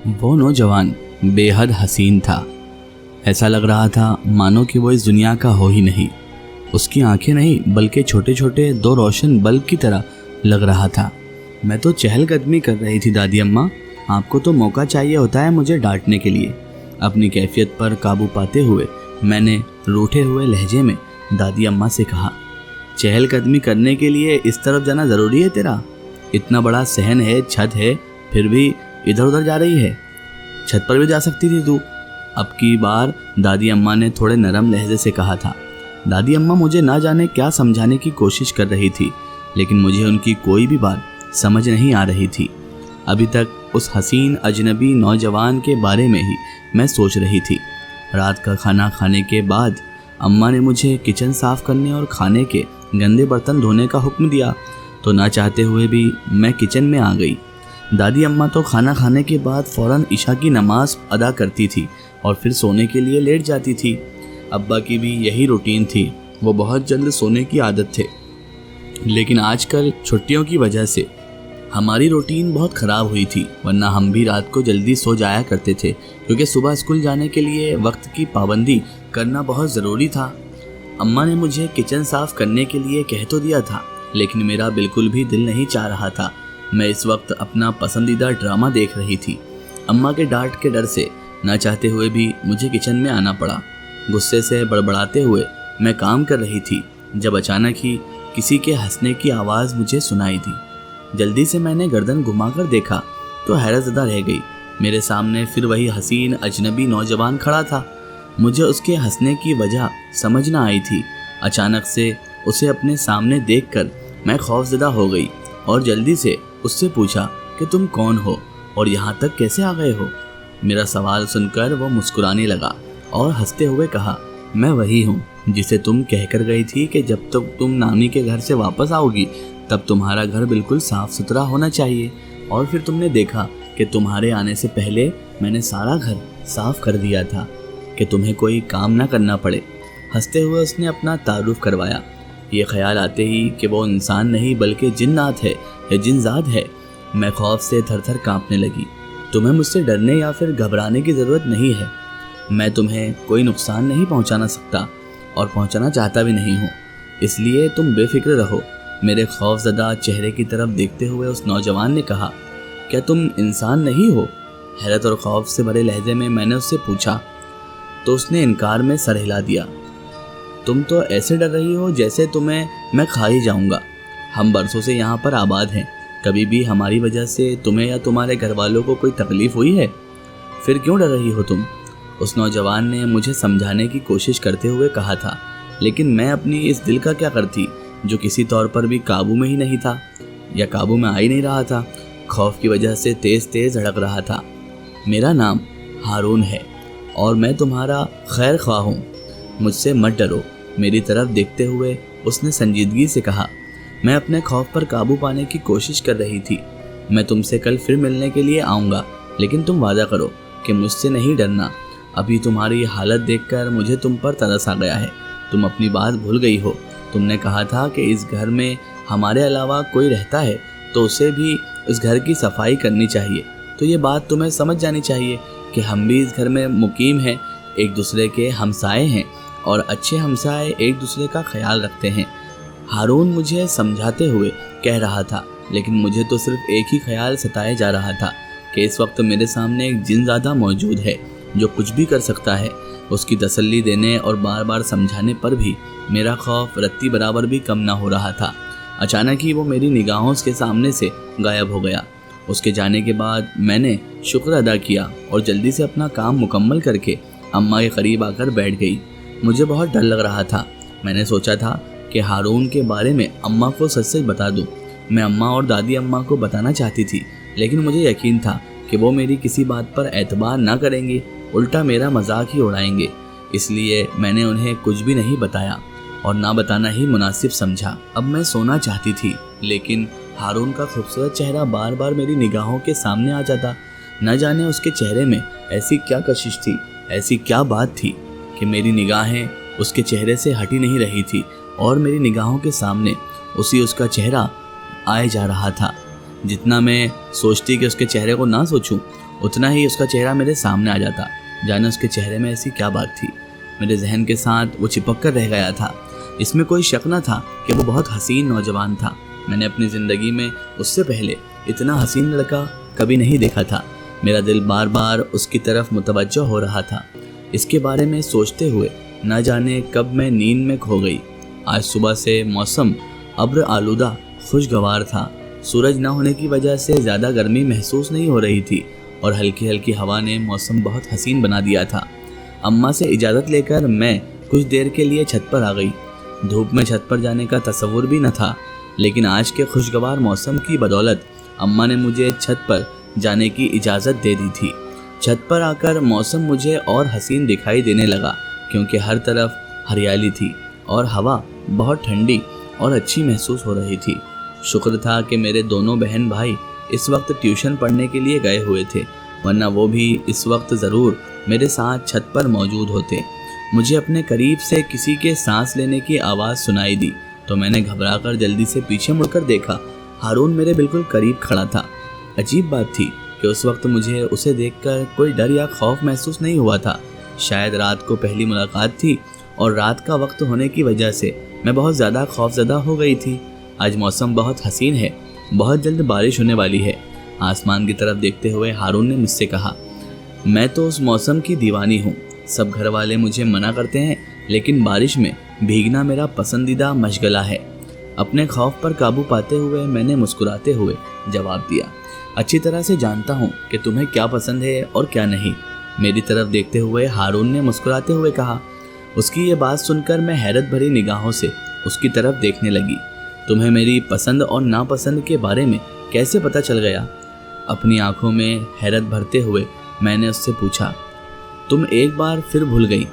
वो नौजवान बेहद हसीन था। ऐसा लग रहा था मानो कि वो इस दुनिया का हो ही नहीं। उसकी आंखें नहीं बल्कि छोटे छोटे दो रोशन बल्ब की तरह लग रहा था। मैं तो चहलकदमी कर रही थी। दादी अम्मा, आपको तो मौका चाहिए होता है मुझे डांटने के लिए। अपनी कैफियत पर काबू पाते हुए मैंने रूठे हुए लहजे में दादी अम्मा से कहा, चहलकदमी करने के लिए इस तरफ जाना ज़रूरी है तेरा? इतना बड़ा सहन है, छत है, फिर भी इधर उधर जा रही है। छत पर भी जा सकती थी तू। अब की बार दादी अम्मा ने थोड़े नरम लहजे से कहा था। दादी अम्मा मुझे ना जाने क्या समझाने की कोशिश कर रही थी, लेकिन मुझे उनकी कोई भी बात समझ नहीं आ रही थी। अभी तक उस हसीन अजनबी नौजवान के बारे में ही मैं सोच रही थी। रात का खाना खाने के बाद अम्मा ने मुझे किचन साफ़ करने और खाने के गंदे बर्तन धोने का हुक्म दिया, तो ना चाहते हुए भी मैं किचन में आ गई। दादी अम्मा तो खाना खाने के बाद फ़ौरन इशा की नमाज़ अदा करती थी और फिर सोने के लिए लेट जाती थी। अब्बा की भी यही रूटीन थी। वो बहुत जल्द सोने की आदत थे, लेकिन आजकल छुट्टियों की वजह से हमारी रूटीन बहुत ख़राब हुई थी। वरना हम भी रात को जल्दी सो जाया करते थे, क्योंकि सुबह स्कूल जाने के लिए वक्त की पाबंदी करना बहुत ज़रूरी था। अम्मा ने मुझे किचन साफ़ करने के लिए कह तो दिया था, लेकिन मेरा बिल्कुल भी दिल नहीं चाह रहा था। मैं इस वक्त अपना पसंदीदा ड्रामा देख रही थी। अम्मा के डांट के डर से ना चाहते हुए भी मुझे किचन में आना पड़ा। गुस्से से बड़बड़ाते हुए मैं काम कर रही थी, जब अचानक ही किसी के हंसने की आवाज़ मुझे सुनाई दी। जल्दी से मैंने गर्दन घुमाकर देखा तो हैरतज़दा रह गई। मेरे सामने फिर वही हसीन अजनबी नौजवान खड़ा था। मुझे उसके हंसने की वजह समझ न आई थी। अचानक से उसे अपने सामने देखकर मैं खौफज़दा हो गई और जल्दी से उससे पूछा कि तुम कौन हो और यहाँ तक कैसे आ गए हो। मेरा सवाल सुनकर वो मुस्कुराने लगा और हंसते हुए कहा, मैं वही हूँ जिसे तुम कहकर गई थी कि जब तक तुम नानी के घर से वापस आओगी तब तुम्हारा घर बिल्कुल साफ़ सुथरा होना चाहिए। और फिर तुमने देखा कि तुम्हारे आने से पहले मैंने सारा घर साफ़ कर दिया था कि तुम्हें कोई काम ना करना पड़े। हंसते हुए उसने अपना तारुफ करवाया। ये ख्याल आते ही कि वो इंसान नहीं बल्कि जिन्नात है या जिनजात है, मैं खौफ से थर थर काँपने लगी। तुम्हें मुझसे डरने या फिर घबराने की ज़रूरत नहीं है। मैं तुम्हें कोई नुकसान नहीं पहुंचाना सकता और पहुंचाना चाहता भी नहीं हूं, इसलिए तुम बेफिक्र रहो। मेरे खौफज़दा चेहरे की तरफ देखते हुए उस नौजवान ने कहा, क्या तुम इंसान नहीं हो? हैरत और खौफ से भरे लहजे में मैंने उससे पूछा, तो उसने इनकार में सर हिला दिया। तुम तो ऐसे डर रही हो जैसे तुम्हें मैं खा ही जाऊंगा। हम बरसों से यहाँ पर आबाद हैं, कभी भी हमारी वजह से तुम्हें या तुम्हारे घर वालों को कोई तकलीफ़ हुई है? फिर क्यों डर रही हो तुम? उस नौजवान ने मुझे समझाने की कोशिश करते हुए कहा था, लेकिन मैं अपनी इस दिल का क्या करती जो किसी तौर पर भी काबू में ही नहीं था या काबू में आ ही नहीं रहा था। खौफ की वजह से तेज़ तेज़ धड़क रहा था। मेरा नाम हारून है और मैं तुम्हारा खैर ख्वाह हूँ। मुझसे मत डरो। मेरी तरफ देखते हुए उसने संजीदगी से कहा, मैं अपने खौफ पर काबू पाने की कोशिश कर रही थी। मैं तुमसे कल फिर मिलने के लिए आऊँगा, लेकिन तुम वादा करो कि मुझसे नहीं डरना। अभी तुम्हारी हालत देखकर मुझे तुम पर तरस आ गया है। तुम अपनी बात भूल गई हो। तुमने कहा था कि इस घर में हमारे अलावा कोई रहता है तो उसे भी इस घर की सफाई करनी चाहिए। तो ये बात तुम्हें समझ जानी चाहिए कि हम भी इस घर में मुकीम हैं, एक दूसरे के हमसाए हैं और अच्छे हमसाए एक दूसरे का ख्याल रखते हैं। हारून मुझे समझाते हुए कह रहा था, लेकिन मुझे तो सिर्फ एक ही ख्याल सताया जा रहा था कि इस वक्त मेरे सामने एक जिनज़ादा मौजूद है जो कुछ भी कर सकता है। उसकी तसल्ली देने और बार बार समझाने पर भी मेरा खौफ रत्ती बराबर भी कम ना हो रहा था। अचानक ही वो मेरी निगाहों के सामने से गायब हो गया। उसके जाने के बाद मैंने शुक्र अदा किया और जल्दी से अपना काम मुकम्मल करके अम्मा के करीब आकर बैठ गई। मुझे बहुत डर लग रहा था। मैंने सोचा था कि हारून के बारे में अम्मा को सच सच बता दूं। मैं अम्मा और दादी अम्मा को बताना चाहती थी, लेकिन मुझे यकीन था कि वो मेरी किसी बात पर एतबार ना करेंगे, उल्टा मेरा मजाक ही उड़ाएंगे। इसलिए मैंने उन्हें कुछ भी नहीं बताया और ना बताना ही मुनासिब समझा। अब मैं सोना चाहती थी, लेकिन हारून का खूबसूरत चेहरा बार बार मेरी निगाहों के सामने आ जाता। न जाने उसके चेहरे में ऐसी क्या कशिश थी, ऐसी क्या बात थी कि मेरी निगाहें उसके चेहरे से हटी नहीं रही थी और मेरी निगाहों के सामने उसका चेहरा आए जा रहा था। जितना मैं सोचती कि उसके चेहरे को ना सोचूं, उतना ही उसका चेहरा मेरे सामने आ जाता। जाने उसके चेहरे में ऐसी क्या बात थी, मेरे जहन के साथ वो चिपक कर रह गया था। इसमें कोई शक न था कि वो बहुत हसीन नौजवान था। मैंने अपनी ज़िंदगी में उससे पहले इतना हसीन लड़का कभी नहीं देखा था। मेरा दिल बार बार उसकी तरफ मुतवज्जो हो रहा था। इसके बारे में सोचते हुए न जाने कब मैं नींद में खो गई। आज सुबह से मौसम अब्र आलूदा खुशगवार था। सूरज न होने की वजह से ज़्यादा गर्मी महसूस नहीं हो रही थी और हल्की हल्की हवा ने मौसम बहुत हसीन बना दिया था। अम्मा से इजाज़त लेकर मैं कुछ देर के लिए छत पर आ गई। धूप में छत पर जाने का तसव्वुर भी न था, लेकिन आज के खुशगवार मौसम की बदौलत अम्मा ने मुझे छत पर जाने की इजाज़त दे दी थी। छत पर आकर मौसम मुझे और हसीन दिखाई देने लगा, क्योंकि हर तरफ हरियाली थी और हवा बहुत ठंडी और अच्छी महसूस हो रही थी। शुक्र था कि मेरे दोनों बहन भाई इस वक्त ट्यूशन पढ़ने के लिए गए हुए थे, वरना वो भी इस वक्त ज़रूर मेरे साथ छत पर मौजूद होते। मुझे अपने करीब से किसी के सांस लेने की आवाज़ सुनाई दी तो मैंने घबराकर जल्दी से पीछे मुड़कर देखा। हारून मेरे बिल्कुल करीब खड़ा था। अजीब बात थी कि उस वक्त मुझे उसे देखकर कोई डर या खौफ महसूस नहीं हुआ था। शायद रात को पहली मुलाकात थी और रात का वक्त होने की वजह से मैं बहुत ज़्यादा खौफजदा हो गई थी। आज मौसम बहुत हसीन है, बहुत जल्द बारिश होने वाली है। आसमान की तरफ देखते हुए हारून ने मुझसे कहा, मैं तो उस मौसम की दीवानी हूँ। सब घर वाले मुझे मना करते हैं, लेकिन बारिश में भीगना मेरा पसंदीदा मशगला है। अपने खौफ पर काबू पाते हुए मैंने मुस्कुराते हुए जवाब दिया, अच्छी तरह से जानता हूँ कि तुम्हें क्या पसंद है और क्या नहीं। मेरी तरफ देखते हुए हारून ने मुस्कुराते हुए कहा। उसकी ये बात सुनकर मैं हैरत भरी निगाहों से उसकी तरफ देखने लगी। तुम्हें मेरी पसंद और नापसंद के बारे में कैसे पता चल गया? अपनी आंखों में हैरत भरते हुए मैंने उससे पूछा। तुम एक बार फिर भूल गई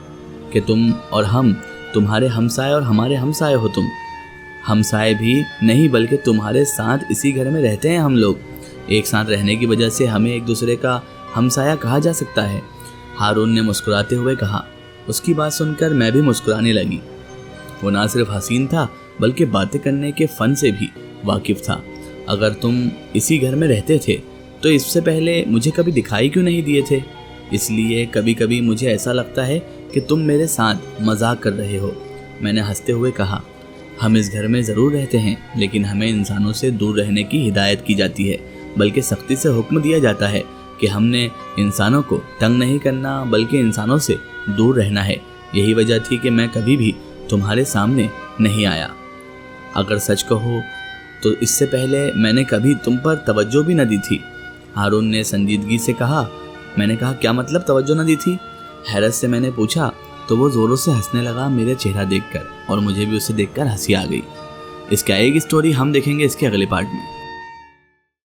कि तुम और हम तुम्हारे हमसाए और हमारे हमसाए हो। तुम हमसाए भी नहीं, बल्कि तुम्हारे साथ इसी घर में रहते हैं हम लोग। एक साथ रहने की वजह से हमें एक दूसरे का हमसाया कहा जा सकता है, हारून ने मुस्कुराते हुए कहा। उसकी बात सुनकर मैं भी मुस्कुराने लगी। वो ना सिर्फ हसीन था बल्कि बातें करने के फ़न से भी वाकिफ़ था। अगर तुम इसी घर में रहते थे तो इससे पहले मुझे कभी दिखाई क्यों नहीं दिए थे? इसलिए कभी कभी मुझे ऐसा लगता है कि तुम मेरे साथ मजाक कर रहे हो, मैंने हंसते हुए कहा। हम इस घर में ज़रूर रहते हैं, लेकिन हमें इंसानों से दूर रहने की हिदायत की जाती है, बल्कि सख्ती से हुक्म दिया जाता है कि हमने इंसानों को तंग नहीं करना बल्कि इंसानों से दूर रहना है। यही वजह थी कि मैं कभी भी तुम्हारे सामने नहीं आया। अगर सच कहो तो इससे पहले मैंने कभी तुम पर तवज्जो भी न दी थी, हारून ने संजीदगी से कहा। मैंने कहा, क्या मतलब तवज्जो न दी थी? हैरत से मैंने पूछा तो वो ज़ोरों से हंसने लगा मेरे चेहरा देखकर, और मुझे भी उसे देखकर हंसी आ गई। इसका एक स्टोरी हम देखेंगे इसके अगले पार्ट में।